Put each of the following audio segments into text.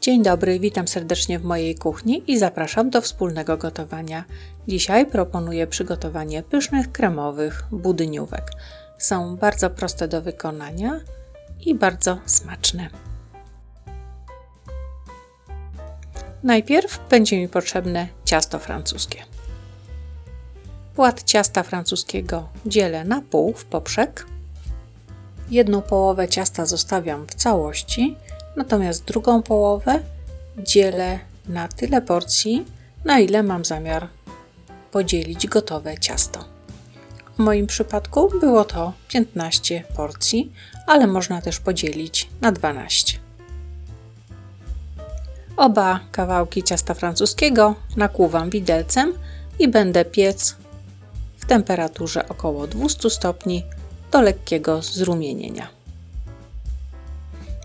Dzień dobry, witam serdecznie w mojej kuchni i zapraszam do wspólnego gotowania. Dzisiaj proponuję przygotowanie pysznych, kremowych budyniówek. Są bardzo proste do wykonania i bardzo smaczne. Najpierw będzie mi potrzebne ciasto francuskie. Płat ciasta francuskiego dzielę na pół w poprzek. Jedną połowę ciasta zostawiam w całości, natomiast drugą połowę dzielę na tyle porcji, na ile mam zamiar podzielić gotowe ciasto. W moim przypadku było to 15 porcji, ale można też podzielić na 12. Oba kawałki ciasta francuskiego nakłuwam widelcem i będę piec w temperaturze około 200 stopni do lekkiego zrumienienia.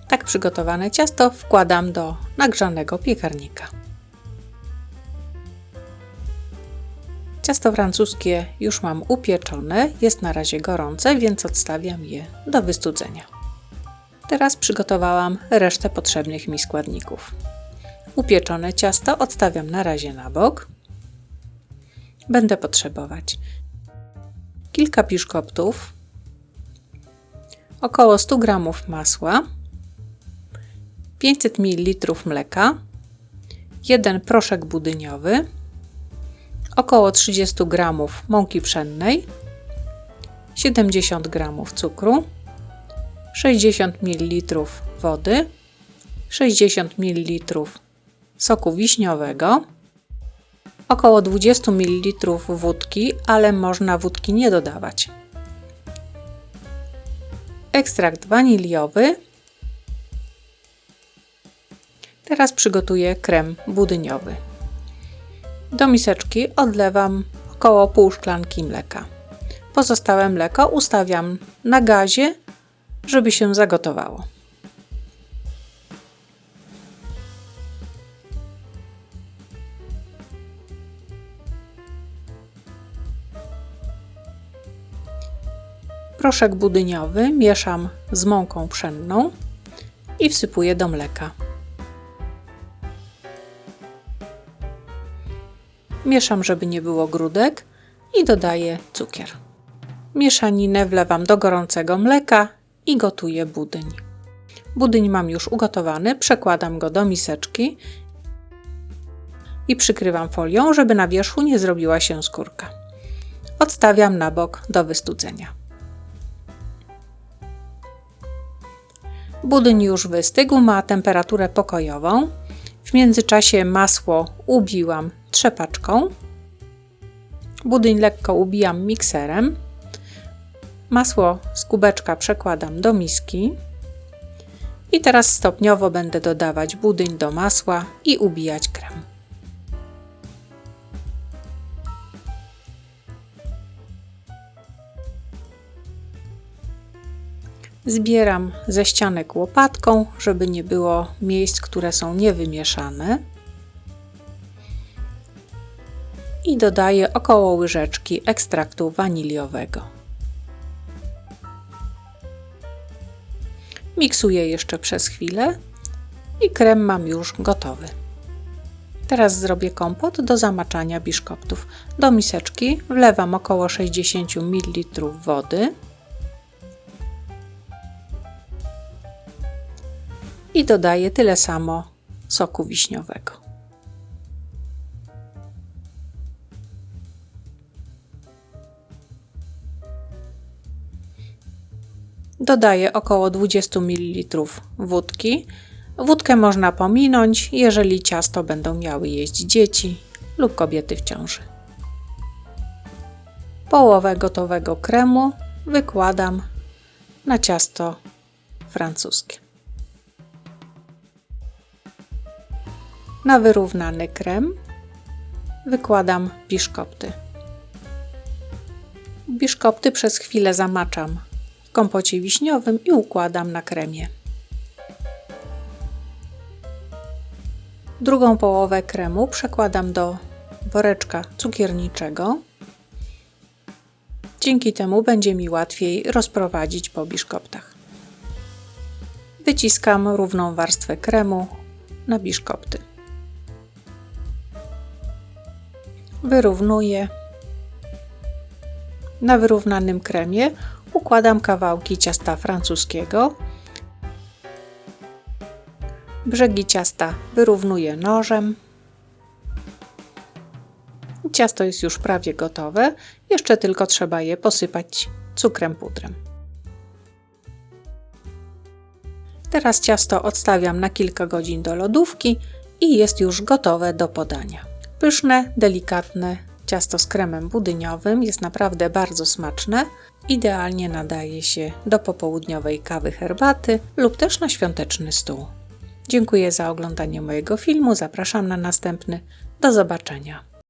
Tak przygotowane ciasto wkładam do nagrzanego piekarnika. Ciasto francuskie już mam upieczone, jest na razie gorące, więc odstawiam je do wystudzenia. Teraz przygotowałam resztę potrzebnych mi składników. Upieczone ciasto odstawiam na razie na bok. Będę potrzebować kilka biszkoptów, około 100 g masła, 500 ml mleka, 1 proszek budyniowy, około 30 g mąki pszennej, 70 g cukru, 60 ml wody, 60 ml soku wiśniowego, około 20 ml wódki, ale można wódki nie dodawać, ekstrakt waniliowy. Teraz przygotuję krem budyniowy. Do miseczki odlewam około pół szklanki mleka. Pozostałe mleko ustawiam na gazie, żeby się zagotowało. Proszek budyniowy mieszam z mąką pszenną i wsypuję do mleka. Mieszam, żeby nie było grudek i dodaję cukier. Mieszaninę wlewam do gorącego mleka i gotuję budyń. Budyń mam już ugotowany, przekładam go do miseczki i przykrywam folią, żeby na wierzchu nie zrobiła się skórka. Odstawiam na bok do wystudzenia. Budyń już wystygł, ma temperaturę pokojową. W międzyczasie masło ubiłam trzepaczką. Budyń lekko ubijam mikserem. Masło z kubeczka przekładam do miski. I teraz stopniowo będę dodawać budyń do masła i ubijać krem. Zbieram ze ścianek łopatką, żeby nie było miejsc, które są niewymieszane. I dodaję około łyżeczki ekstraktu waniliowego. Miksuję jeszcze przez chwilę i krem mam już gotowy. Teraz zrobię kompot do zamaczania biszkoptów. Do miseczki wlewam około 60 ml wody i dodaję tyle samo soku wiśniowego. Dodaję około 20 ml wódki. Wódkę można pominąć, jeżeli ciasto będą miały jeść dzieci lub kobiety w ciąży. Połowę gotowego kremu wykładam na ciasto francuskie. Na wyrównany krem wykładam biszkopty. Biszkopty przez chwilę zamaczam w kompocie wiśniowym i układam na kremie. Drugą połowę kremu przekładam do woreczka cukierniczego. Dzięki temu będzie mi łatwiej rozprowadzić po biszkoptach. Wyciskam równą warstwę kremu na biszkopty. Wyrównuję. Na wyrównanym kremie układam kawałki ciasta francuskiego. Brzegi ciasta wyrównuję nożem. Ciasto jest już prawie gotowe, jeszcze tylko trzeba je posypać cukrem pudrem. Teraz ciasto odstawiam na kilka godzin do lodówki i jest już gotowe do podania. Pyszne, delikatne ciasto z kremem budyniowym jest naprawdę bardzo smaczne. Idealnie nadaje się do popołudniowej kawy, herbaty lub też na świąteczny stół. Dziękuję za oglądanie mojego filmu, zapraszam na następny. Do zobaczenia.